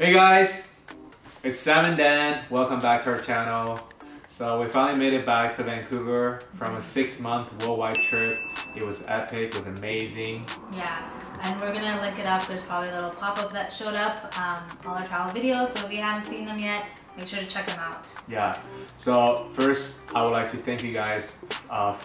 Hey guys, it's Sam and Dan. Welcome back to our channel. So we finally made it back to Vancouver from a 6-month worldwide trip. It was epic, it was amazing. Yeah, and we're gonna link it up. There's probably a little pop-up that showed up, all our travel videos, so if you haven't seen them yet, make sure to check them out. Yeah, so first I would like to thank you guys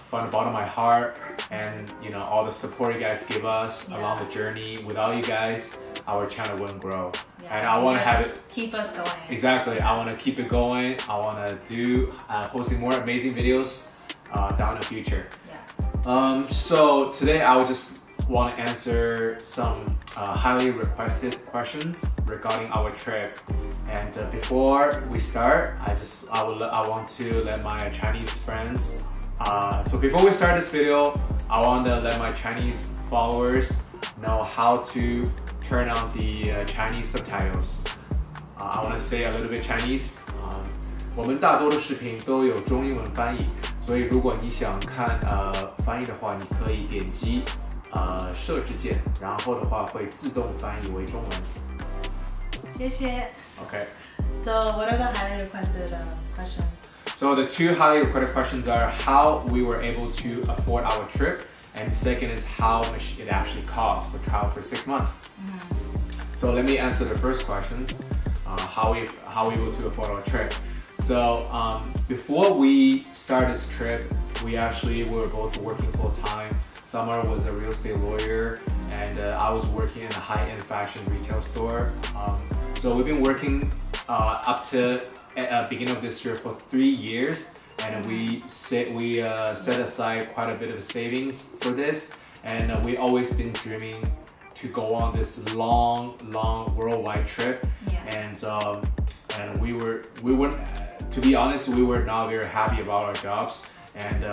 from the bottom of my heart, and all the support you guys give us along the journey. Without you guys, our channel wouldn't grow. Yeah, and I want to have it keep us going. Exactly, I want to keep it going. I want to do posting more amazing videos down in the future. Yeah. So today I would just want to answer some highly requested questions regarding our trip. And before we start, I want to let my Chinese friends. So before we start this video, I want to let my Chinese followers know how to turn on the Chinese subtitles. I want to say a little bit Chinese. 我们大多的视频都有中英文翻译，所以如果你想看翻译的话，你可以点击设置键，然后的话会自动翻译为中文。谢谢。 Okay. So what are the highly requested questions? So the two highly requested questions are how we were able to afford our trip, and the second is how much it actually costs for travel for 6 months. So let me answer the first question, how we were able to afford our trip. So before we started this trip, we were both working full-time. Summer was a real estate lawyer, and I was working in a high-end fashion retail store. So we've been working up to beginning of this year for 3 years, and we set aside quite a bit of savings for this, and we always been dreaming to go on this long worldwide trip. Yeah. And we were to be honest, we were not very happy about our jobs, and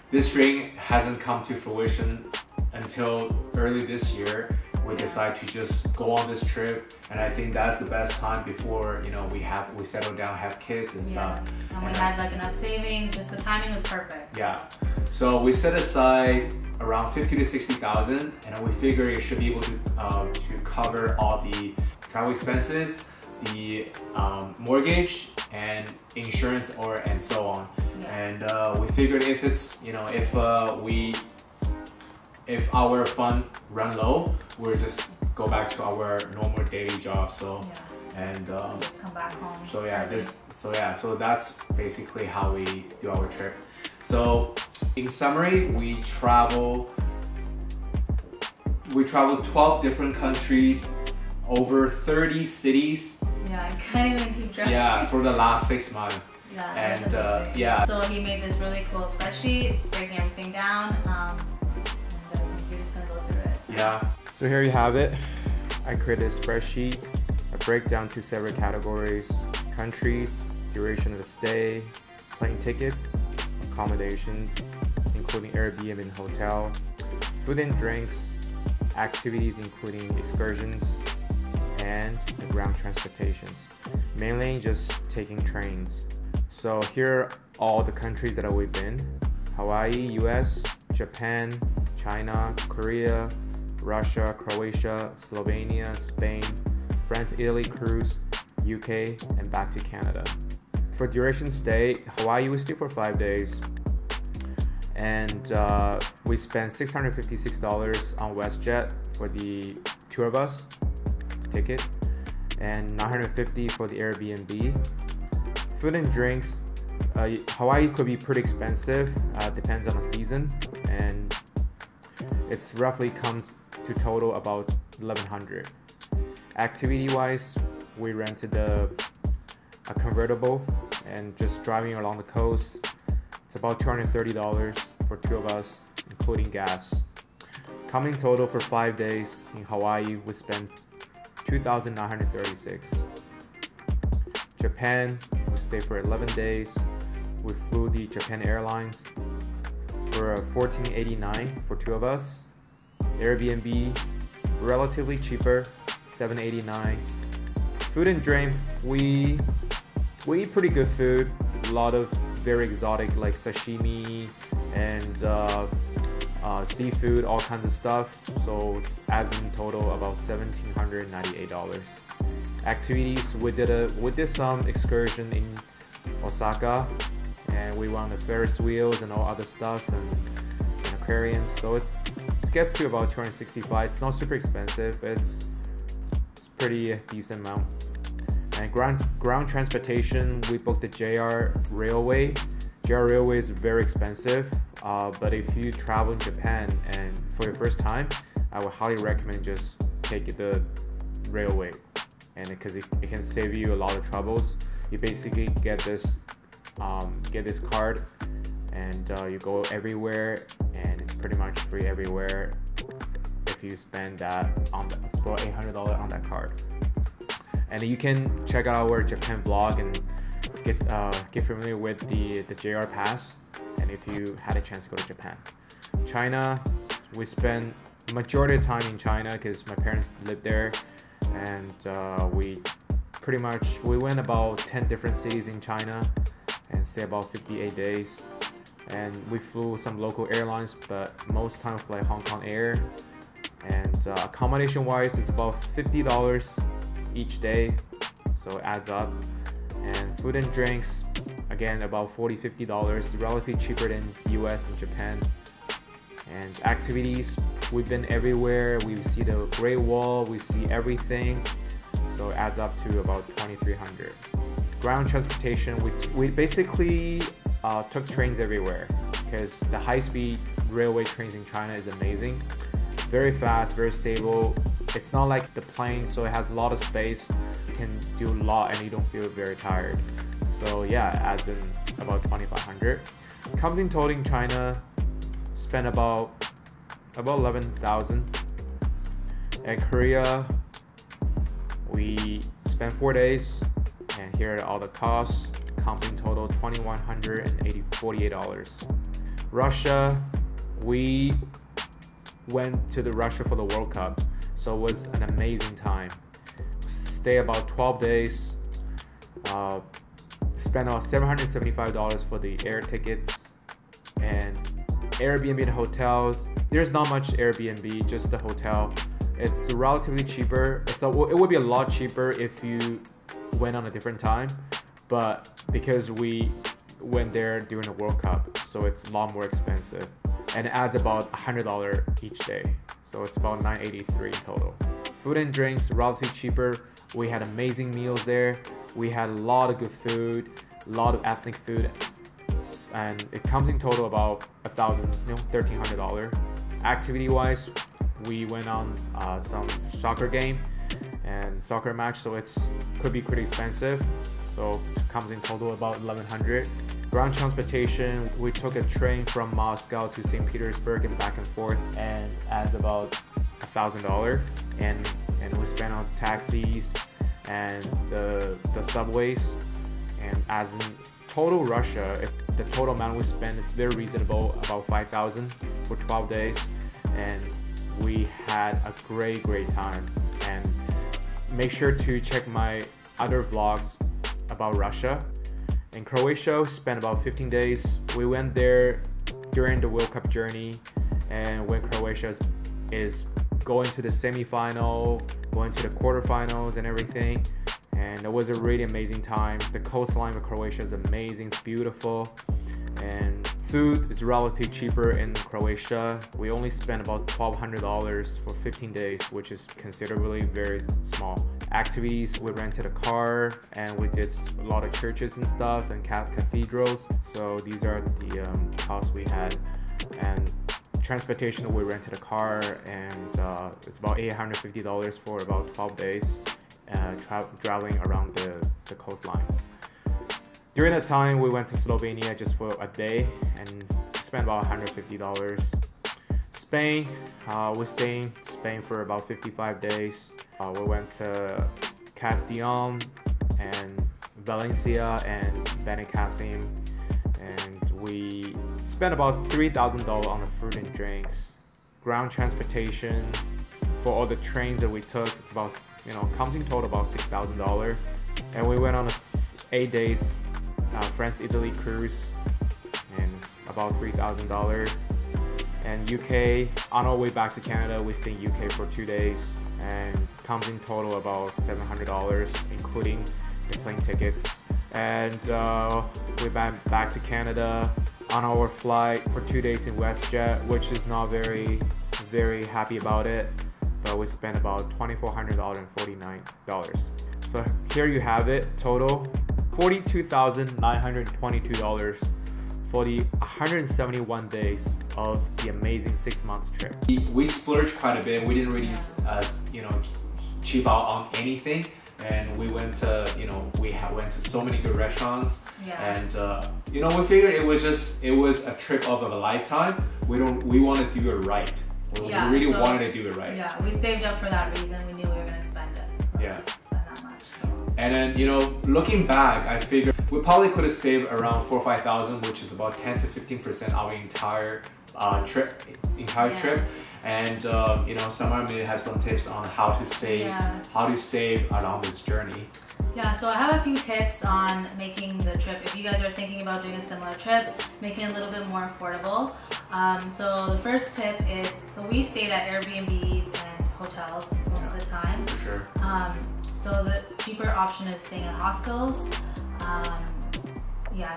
this dream hasn't come to fruition until early this year. We decided to just go on this trip, and I think that's the best time before we settle down, have kids and stuff. And we had like enough savings. Just the timing was perfect. Yeah. So we set aside around 50 to 60,000, and we figure it should be able to cover all the travel expenses, the mortgage and insurance, and so on. Yeah. And we figured if it's if our fund run low, we'll just go back to our normal daily job. So and just come back home. So that's basically how we do our trip. So in summary, we travel 12 different countries, over 30 cities. Yeah, I can't even keep track. Yeah, for the last 6 months. Yeah, and yeah. So he made this really cool spreadsheet, breaking everything down, and you're just gonna go through it. Yeah. So here you have it. I created a spreadsheet, a breakdown to several categories: countries, duration of the stay, plane tickets, accommodations, including Airbnb and hotel, food and drinks, activities including excursions, and the ground transportations, mainly just taking trains. So here are all the countries that we've been: Hawaii, US, Japan, China, Korea, Russia, Croatia, Slovenia, Spain, France, Italy cruise, UK, and back to Canada. For duration stay, Hawaii we stayed for 5 days, and we spent $656 on WestJet for the two of us, the ticket, and $950 for the Airbnb. Food and drinks, Hawaii could be pretty expensive, depends on the season, and it's roughly comes to total about $1,100. Activity wise, we rented a convertible and just driving along the coast. It's about $230 for two of us, including gas. Coming total for 5 days in Hawaii, we spent $2,936. Japan, we stayed for 11 days. We flew the Japan Airlines for $1,489 for two of us. Airbnb, relatively cheaper, $789. Food and drink, we eat pretty good food. A lot of very exotic like sashimi and seafood, all kinds of stuff. So it adds in total about $1,798. Activities, we did some excursion in Osaka, and we went on the Ferris wheels and all other stuff and an aquarium. So it gets to about $265. It's not super expensive, but it's pretty decent amount. And ground transportation, we booked the JR Railway. JR Railway is very expensive, but if you travel in Japan and for your first time, I would highly recommend just take the railway, and because it can save you a lot of troubles. You basically get this card, and you go everywhere, and it's pretty much free everywhere if you spend that it's about $800 on that card. And you can check out our Japan vlog and get familiar with the JR Pass, and if you had a chance to go to Japan. China, we spent majority of time in China because my parents lived there, and we went about 10 different cities in China and stayed about 58 days. And we flew some local airlines, but most time fly Hong Kong Air. And accommodation wise, it's about $50 each day, so it adds up. And food and drinks, again, about $40-50, relatively cheaper than US and Japan. And activities, we've been everywhere. We see the Great Wall, we see everything, so it adds up to about $2,300. Ground transportation, we basically took trains everywhere because the high-speed railway trains in China is amazing. Very fast, very stable. It's not like the plane, so it has a lot of space. You can do a lot and you don't feel very tired. So yeah, it adds in about $2,500. Comes in total in China, spent about 11,000. And Korea, we spent 4 days, and here are all the costs. Comes in total $2,148. Russia, we went to Russia for the World Cup, so it was an amazing time. Stay about 12 days, spent about $775 for the air tickets and Airbnb and hotels. There's not much Airbnb, just the hotel. It's relatively cheaper. It would be a lot cheaper if you went on a different time, but because we went there during the World Cup, so it's a lot more expensive, and it adds about $100 each day, so it's about $983 in total. Food and drinks, relatively cheaper. We had amazing meals there. We had a lot of good food, a lot of ethnic food, and it comes in total about $1,300. Activity wise, we went on some soccer game and soccer match, so could be pretty expensive, so it comes in total about $1,100. Ground transportation, we took a train from Moscow to St. Petersburg and back and forth, and adds about $1,000. And we spent on taxis and the subways, and as in total Russia, the total amount we spent, it's very reasonable, about $5,000 for 12 days, and we had a great time. And make sure to check my other vlogs about Russia. In Croatia, spent about 15 days. We went there during the World Cup journey, and when Croatia is going to the semi-final, going to the quarterfinals and everything, and it was a really amazing time. The coastline of Croatia is amazing, it's beautiful, and food is relatively cheaper in Croatia. We only spent about $1,200 for 15 days, which is considerably very small. Activities, we rented a car and we did a lot of churches and stuff and cathedrals. So these are the costs we had. And transportation, we rented a car, and it's about $850 for about 12 days traveling around the coastline. During that time, we went to Slovenia just for a day and spent about $150. Spain, we stayed in Spain for about 55 days. We went to Castellón and Valencia and Benicassim, and we spent about $3,000 on the food and drinks. Ground transportation for all the trains that we took, it's about, comes in total about $6,000. And we went on a 8 days France-Italy cruise, and it's about $3,000. And UK, on our way back to Canada, we stayed in UK for 2 days and comes in total about $700, including the plane tickets. And we went back to Canada on our flight for 2 days in WestJet, which is not very happy about it, but we spent about $2,449. So here you have it, total $42,922 for the 171 days of the amazing 6-month trip. We splurged quite a bit. We didn't really, cheap out on anything. And we went to, we went to so many good restaurants. Yeah. And, we figured it was a trip of a lifetime. We want to do it right. We really wanted to do it right. Yeah, we saved up for that reason. We knew we were going to spend it. Yeah. Spend that much. So. And then, looking back, I figured we probably could have saved around $4,000 or $5,000, which is about 10 to 15% our entire trip. And someone may have some tips on how to save along this journey. Yeah, so I have a few tips on making the trip. If you guys are thinking about doing a similar trip, making it a little bit more affordable. So the first tip is, we stayed at Airbnbs and hotels most of the time. For sure. So the cheaper option is staying at hostels.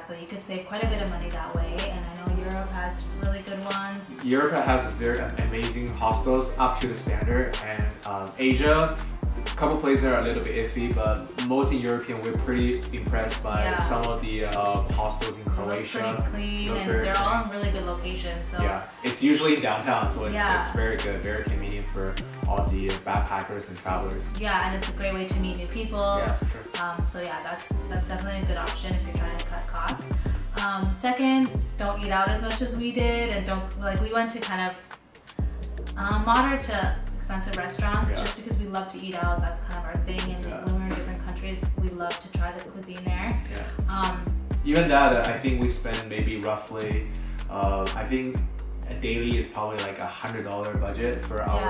So you could save quite a bit of money that way, and I know Europe has really good ones. Europe has very amazing hostels up to the standard, and Asia, a couple places are a little bit iffy, but mostly European, we're pretty impressed by some of the hostels in Croatia. They're pretty clean, and they're all in really good locations. So yeah, it's usually downtown, so it's very good, very convenient for all the backpackers and travelers. Yeah, and it's a great way to meet new people. Yeah, for sure. That's definitely a good option if you're trying to cut costs. Second, don't eat out as much as we did, and we went to kind of moderate to expensive restaurants just because we love to eat out. That's kind of our thing, and when we're in different countries, we love to try the cuisine there. Yeah. Even that, I think we spend maybe roughly, I think a daily is probably like $100 budget for our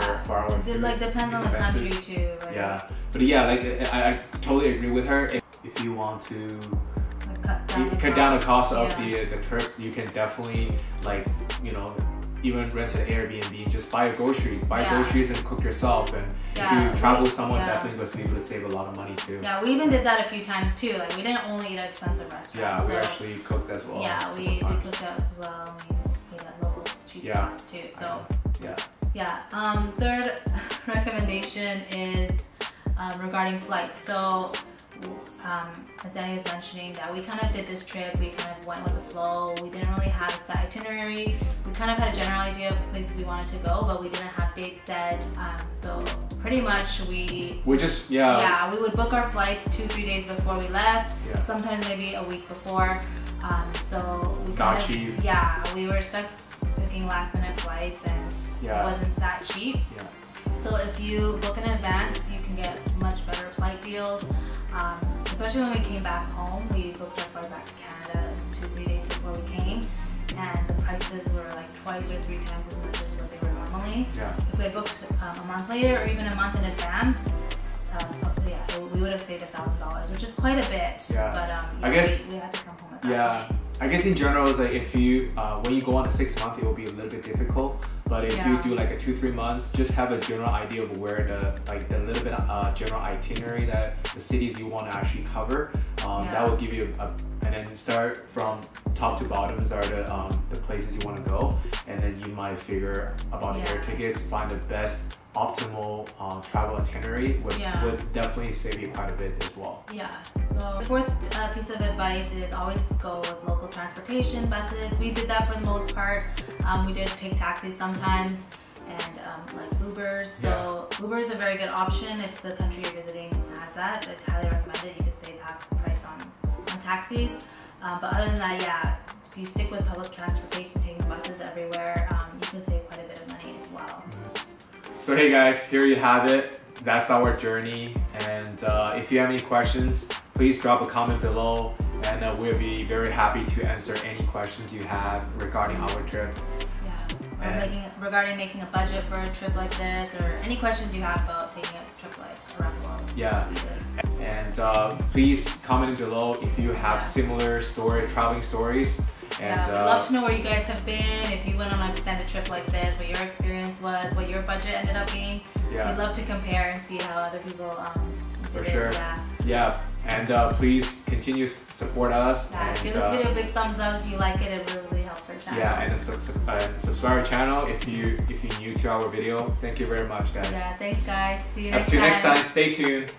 It depends on the country too, right? Yeah, but I totally agree with her. If you want to cut down the cost of the trips, you can definitely even rent an Airbnb, just buy groceries and cook yourself, and if you travel with someone, definitely going to be able to save a lot of money too. Yeah, we even did that a few times too. We didn't only eat at expensive restaurants. Yeah, we actually cooked as well. Yeah, we cooked as well. We ate at local cheap spots too. So third recommendation is regarding flights. So as Danny was mentioning, that we kind of did this trip, we kind of went with the flow. We didn't really have a set itinerary. We kind of had a general idea of places we wanted to go, but we didn't have dates set. So pretty much we would book our flights 2-3 days before we left, sometimes maybe a week before. So we we were stuck picking last minute flights, and it wasn't that cheap. So if you book in advance, you can get much better flight deals. Especially when we came back home, we booked our flight back to Canada 2-3 days before we came, and the prices were like twice or 3 times as much as what they were normally. If we had booked a month later or even a month in advance, we would have saved $1,000, which is quite a bit. But I guess we had to come home with that money. I guess in general, it's like if you when you go on a 6 month, it will be a little bit difficult. But if you do like a 2-3 months, just have a general idea of where the little bit general itinerary that the cities you want to actually cover. That will give you and then start from top to bottoms are the places you want to go, and then you might figure about the air tickets, find the best optimal travel itinerary would definitely save you quite a bit as well. So the fourth piece of advice is always go with local transportation, buses. We did that for the most part. We did take taxis sometimes, and like Ubers. So Uber is a very good option if the country you're visiting has that. I'd highly recommend it. You can save half the price on taxis. But other than that, if you stick with public transportation, taking buses everywhere, you can save quite a bit of money as well. So hey guys, here you have it. That's our journey, and if you have any questions, please drop a comment below, and we'll be very happy to answer any questions you have regarding our trip. Regarding making a budget for a trip like this, or any questions you have about taking a trip around the world. And please comment below if you have similar traveling stories, And we'd love to know where you guys have been. If you went on an extended trip like this, what your experience was, what your budget ended up being. Yeah. We'd love to compare and see how other people For did sure. it. Yeah. Yeah, and please continue to support us. Yeah, And, give this video a big thumbs up if you like it. It really helps our channel. Yeah, and subscribe our channel if you're new to our video. Thank you very much, guys. Yeah, thanks guys. See you Up next to time. next time. Stay tuned.